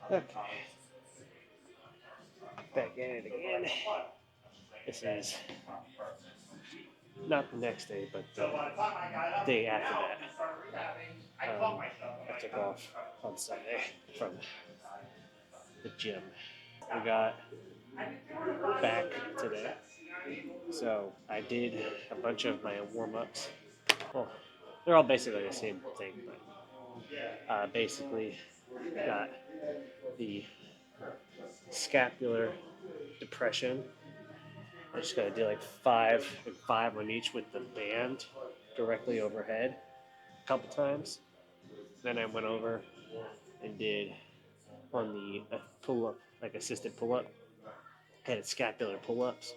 Okay, back at it again. This is not the next day, but the day after that. I took off on Sunday from the gym. We got back today, so I did a bunch of my warm ups. Well, they're all basically the same thing, but basically got the scapular depression. I just gotta do like 5 and 5 on each with the band directly overhead a couple times. Then I went over and did on the pull up, like assisted pull up, had scapular pull ups.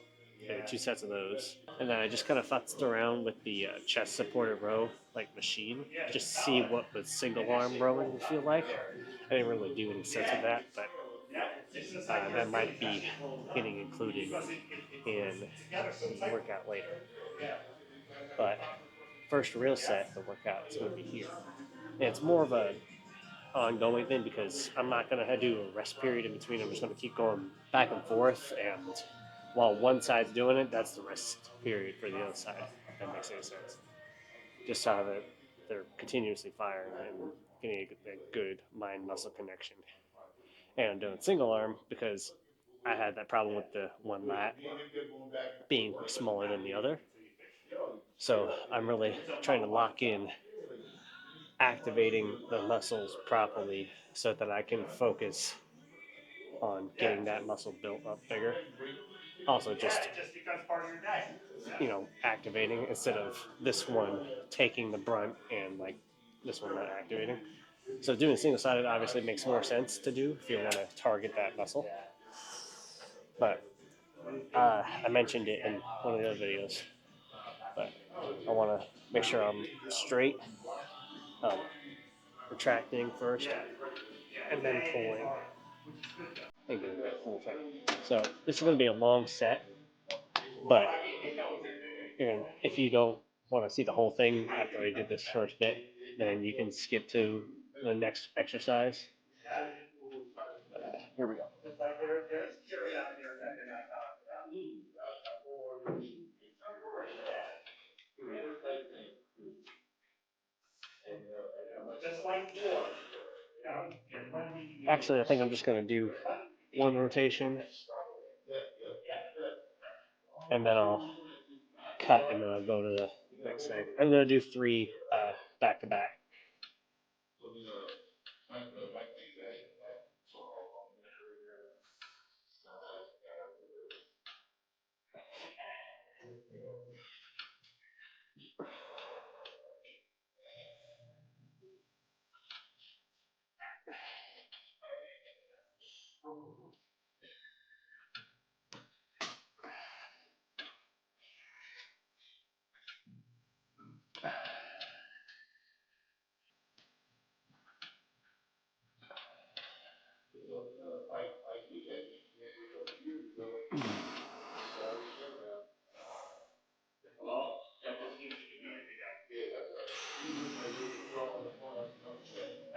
I did 2 sets of those. And then I just kind of futzed around with the chest supported row, like machine, just to see what the single arm rowing would feel like. I didn't really do any sets of that, but that might be getting included in the workout later. But first real set, the workout is going to be here. And it's more of a ongoing thing because I'm not going to do a rest period in between. I'm just going to keep going back and forth, and while one side's doing it, that's the rest period for the other side. If that makes any sense. Just so that they're continuously firing and getting a good mind muscle connection. And I'm doing single arm because I had that problem with the one lat being smaller than the other. So I'm really trying to lock in activating the muscles properly so that I can focus on getting that muscle built up bigger. Also, just activating instead of this one taking the brunt and like this one not activating. So doing single sided obviously makes more sense to do if you want to target that muscle. But I mentioned it in one of the other videos. But I want to make sure I'm straight, um, retracting first, and then pulling. And getting that full thing. So this is going to be a long set, but if you don't want to see the whole thing after I did this first bit, then you can skip to the next exercise. Here we go. Actually, I think I'm just going to do one rotation, and then I'll cut, and then I'll go to the next thing. I'm going to do 3 back to back.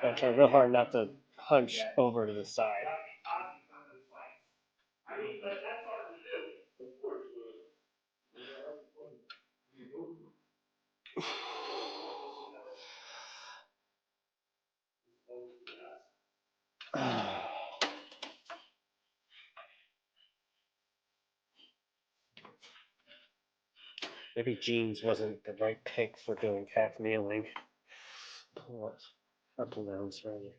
I try real hard not to hunch over to the side. Maybe jeans wasn't the right pick for doing calf kneeling. Pull ups, up and down, sorry.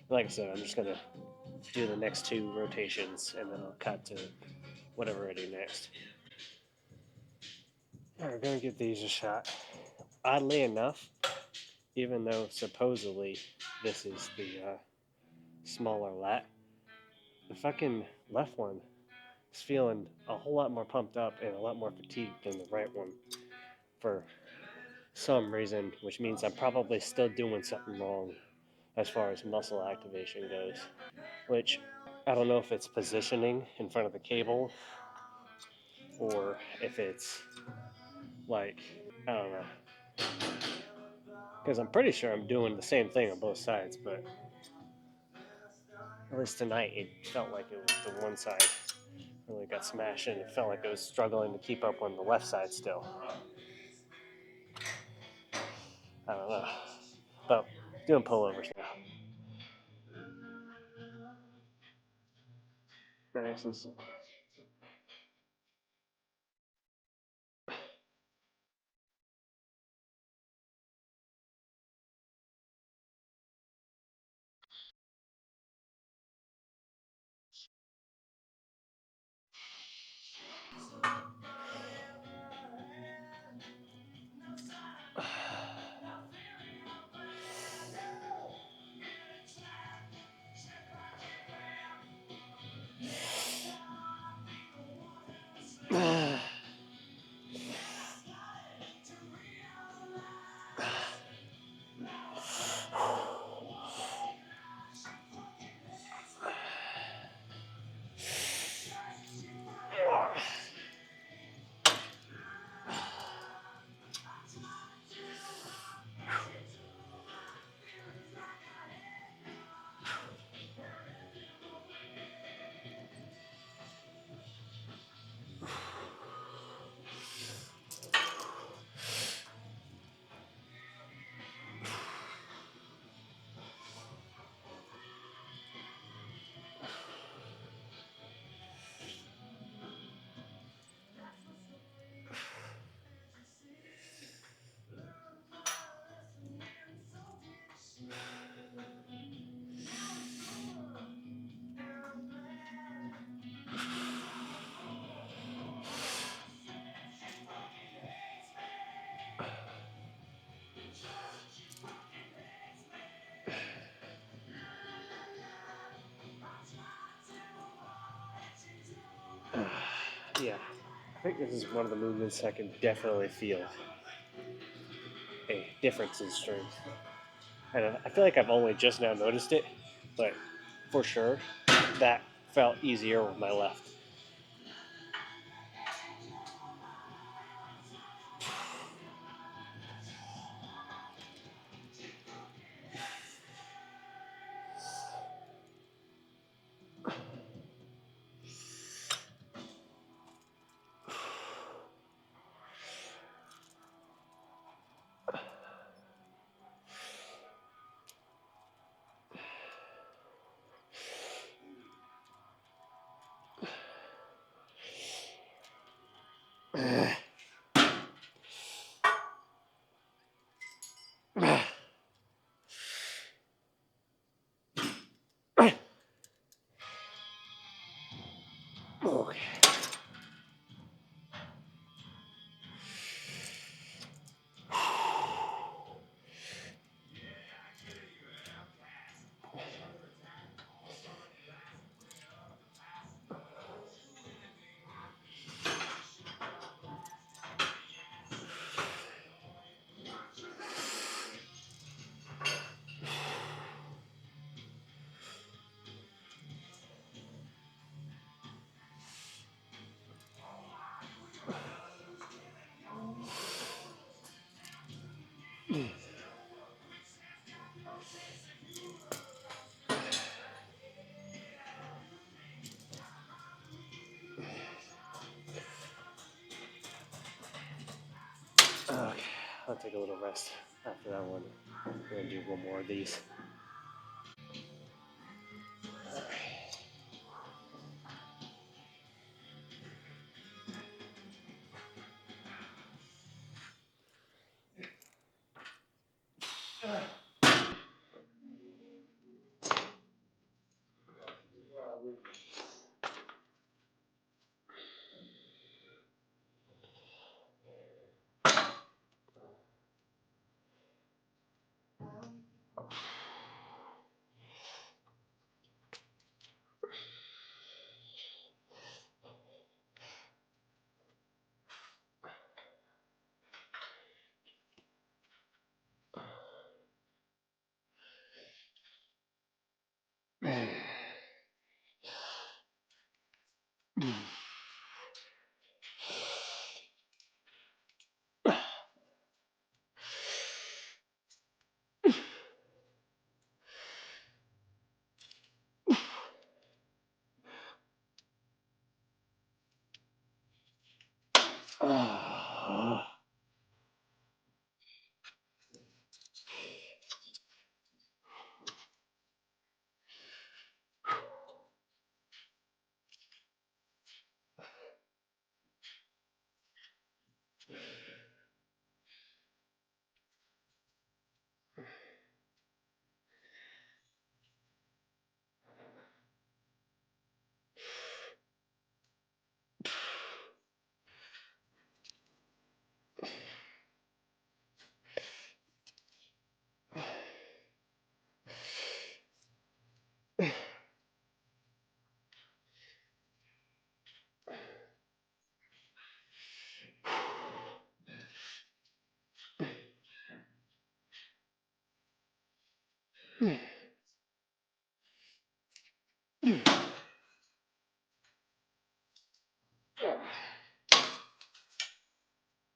Like I said, I'm just gonna do the next two rotations and then I'll cut to whatever I do next. Alright, we're gonna give these a shot. Oddly enough, even though supposedly this is the smaller lat, the fucking left one is feeling a whole lot more pumped up and a lot more fatigued than the right one for some reason, which means I'm probably still doing something wrong as far as muscle activation goes. Which I don't know if it's positioning in front of the cable or if it's like, I don't know. Because I'm pretty sure I'm doing the same thing on both sides, but at least tonight it felt like it was the one side really got smashed and it felt like it was struggling to keep up on the left side still. I don't know. But doing pullovers now. Nice and simple. Yeah, I think this is one of the movements I can definitely feel a difference in strength. And I feel like I've only just now noticed it, but for sure, that felt easier with my left. Okay. take a little rest after that one. We're gonna do one more of these.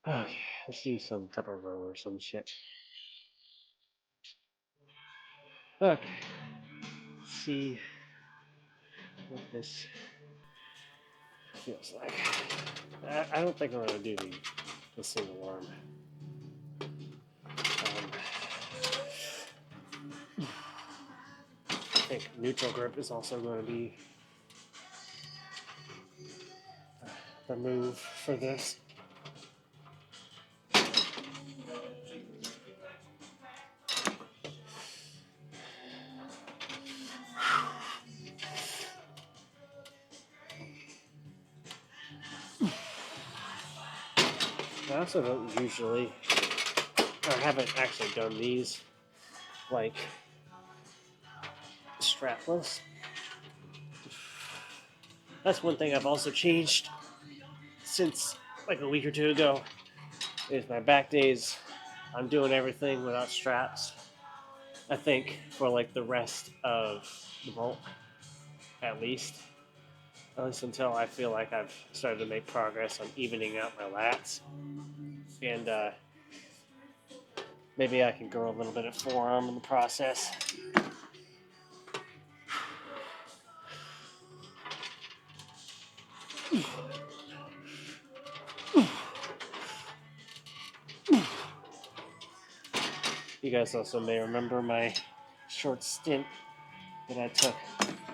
Okay, let's do some type of row or some shit. Okay, let's see what this feels like. I don't think I'm gonna do the single arm. I think neutral grip is also going to be the move for this. I also don't usually, I haven't actually done these like strapless. That's one thing I've also changed since like a week or two ago is my back days. I'm doing everything without straps. I think for like the rest of the bulk, at least until I feel like I've started to make progress on evening out my lats, and maybe I can grow a little bit of forearm in the process. You guys also may remember my short stint that I took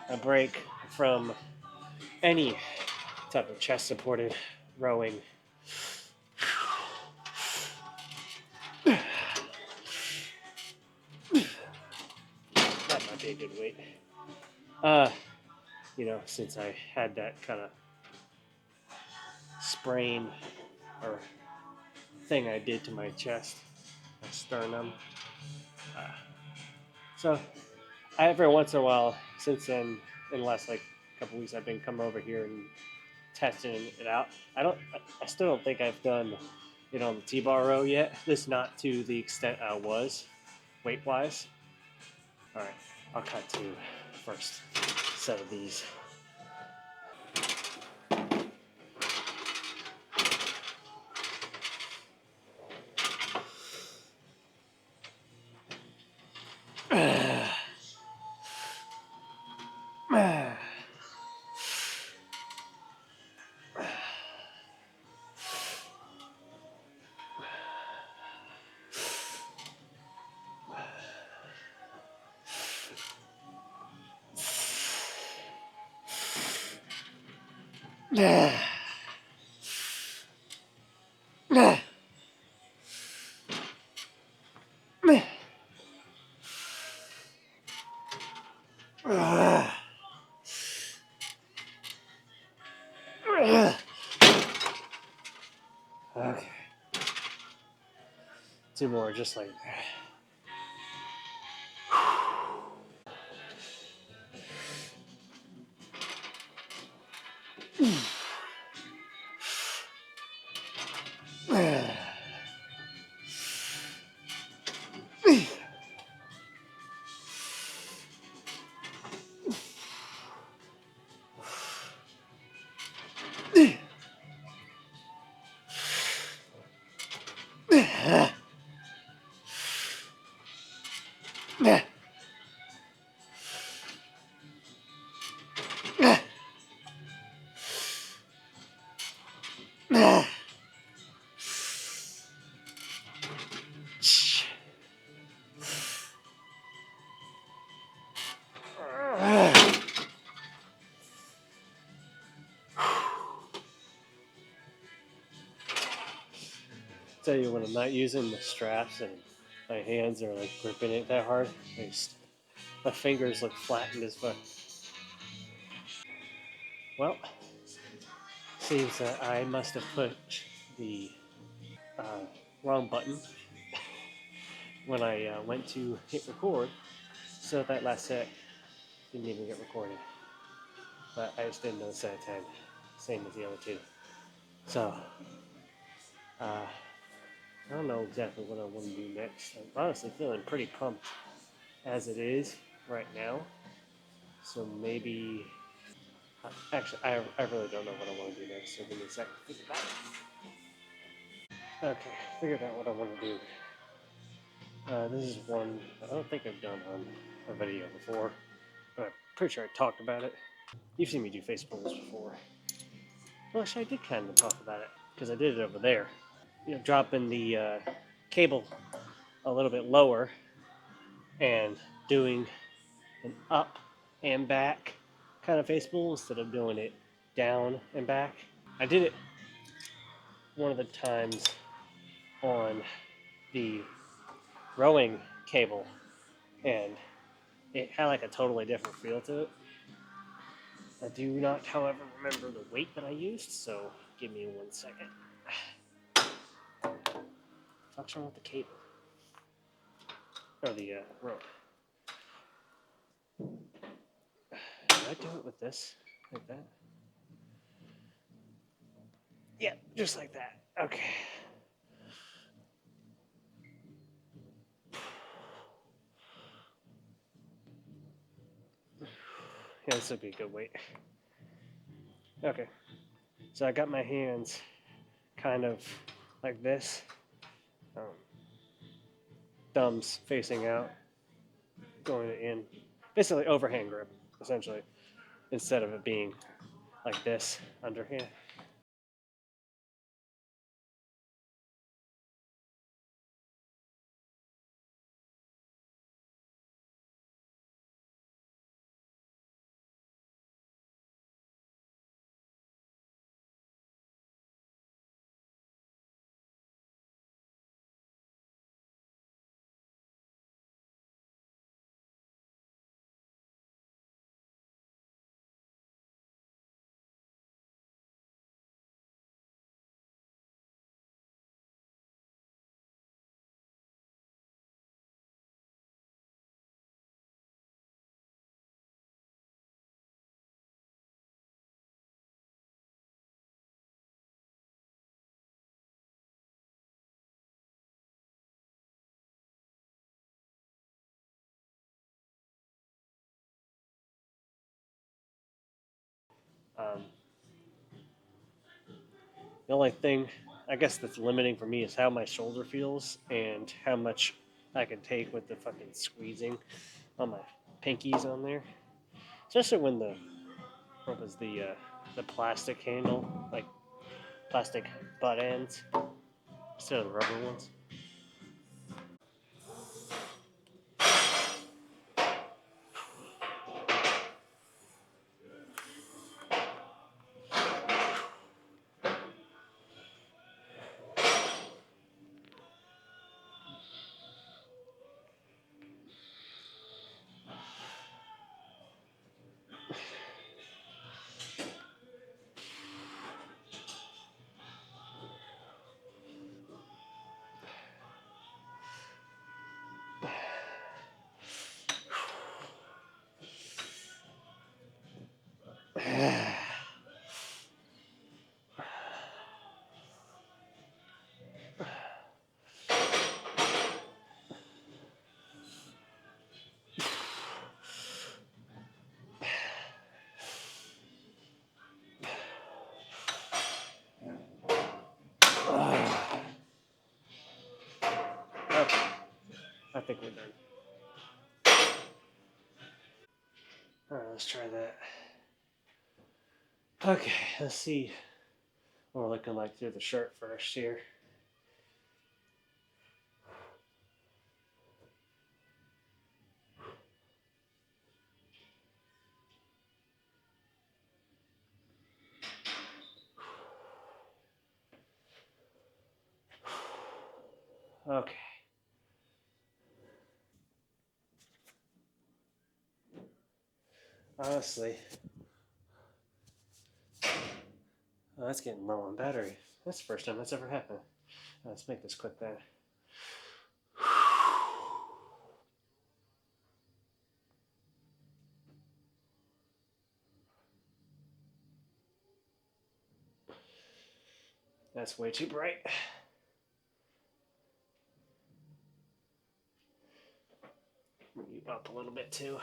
a break from any type of chest supported rowing. That might be a good weight. Since I had that kind of sprain or thing I did to my chest, my sternum. So every once in a while, since then, in the last like couple weeks, I've been coming over here and testing it out. I still don't think I've done it on the T-bar row yet. At least not to the extent I was, weight-wise. All right, I'll cut to first set of these. Okay. Two more, just like that. Tell you when I'm not using the straps and my hands are like gripping it that hard, my fingers look flattened as fuck. Well, seems that I must have put the uh, wrong button when I went to hit record, so that last set didn't even get recorded. But I just didn't notice that time, same as the other two. So, I don't know exactly what I want to do next. I'm honestly feeling pretty pumped as it is right now. So maybe, actually, I really don't know what I want to do next. So give me a second to think about it. Okay, figured out what I want to do. This is one I don't think I've done on a video before, but I'm pretty sure I talked about it. You've seen me do face pulls before. Well, actually, I did kind of talk about it because I did it over there. You know, dropping the cable a little bit lower and doing an up and back kind of face pull instead of doing it down and back. I did it one of the times on the rowing cable, and it had like a totally different feel to it. I do not, however, remember the weight that I used, so give me 1 second. What's wrong with the cable? Or the rope. Did I do it with this? Like that? Yeah, just like that. Okay. Yeah, this would be a good weight. Okay. So I got my hands kind of like this. Um, thumbs facing out, going in. Basically overhand grip, essentially, instead of it being like this underhand. Um, the only thing, I guess, that's limiting for me is how my shoulder feels and how much I can take with the fucking squeezing on my pinkies on there. Especially when the rope is the plastic handle, like plastic butt ends instead of the rubber ones. Okay, I think we're done. Alright, let's try that. Okay, let's see what we're looking like through the shirt first here. Okay. Honestly, that's getting low on battery. That's the first time that's ever happened. Let's make this quick then. That's way too bright. Mute up a little bit too.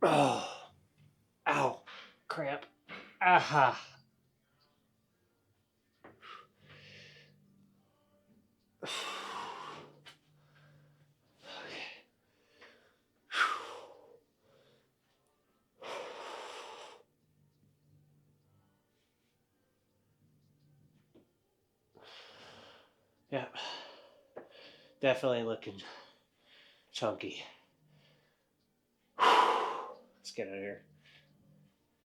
Oh, ow, cramp. Aha. Yeah, definitely looking chunky. Let's get out of here.